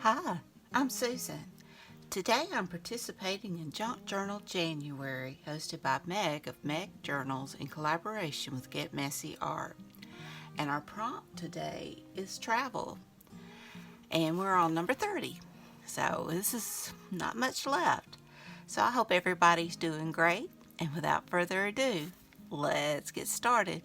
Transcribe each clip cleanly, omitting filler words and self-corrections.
Hi, I'm Susan. Today I'm participating in Junk Journal January, hosted by Meg of Meg Journals in collaboration with Get Messy Art. And our prompt today is travel. And we're on number 30. So this is not much left. So I hope everybody's doing great. And without further ado, let's get started.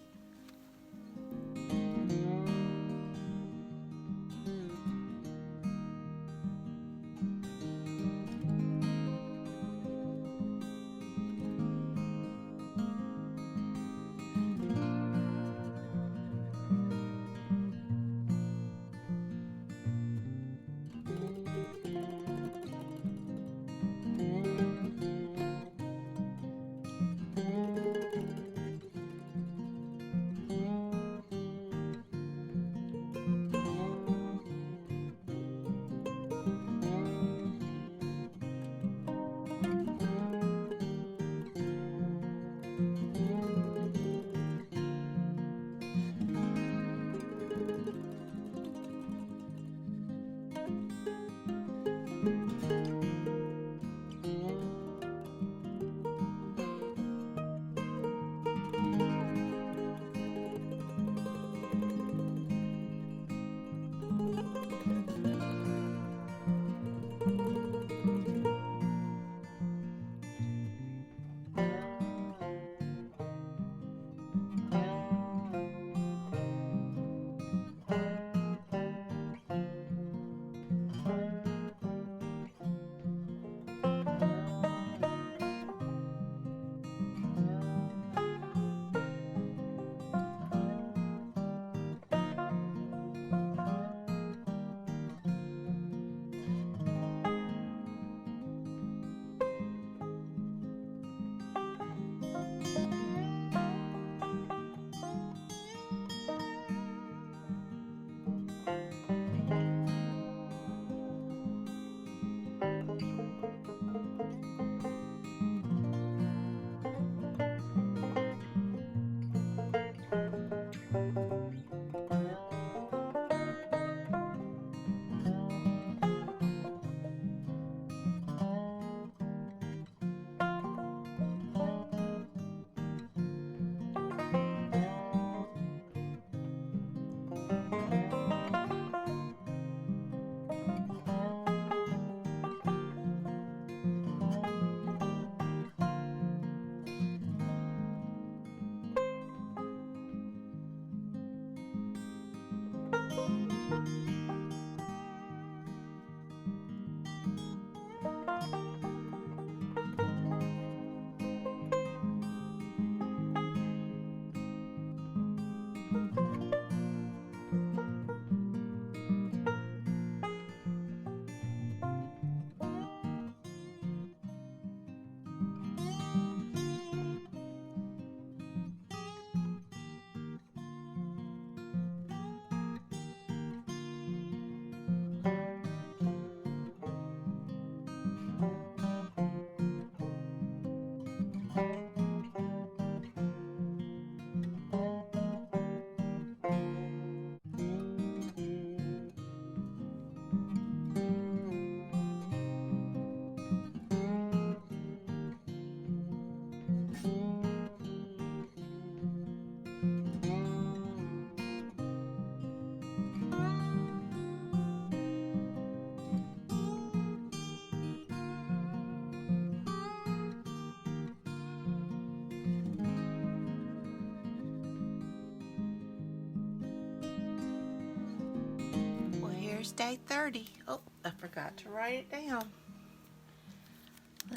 Well, here's day 30. Oh, I forgot to write it down.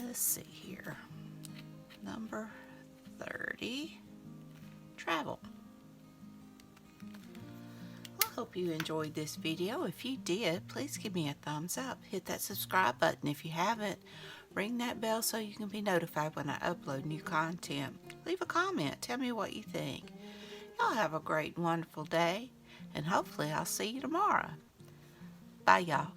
Let's see here. Number 30, travel. I hope you enjoyed this video. If you did, please give me a thumbs up. Hit that subscribe button if you haven't. Ring that bell so you can be notified when I upload new content. Leave a comment. Tell me what you think. Y'all have a great and wonderful day, and hopefully I'll see you tomorrow. Bye, y'all.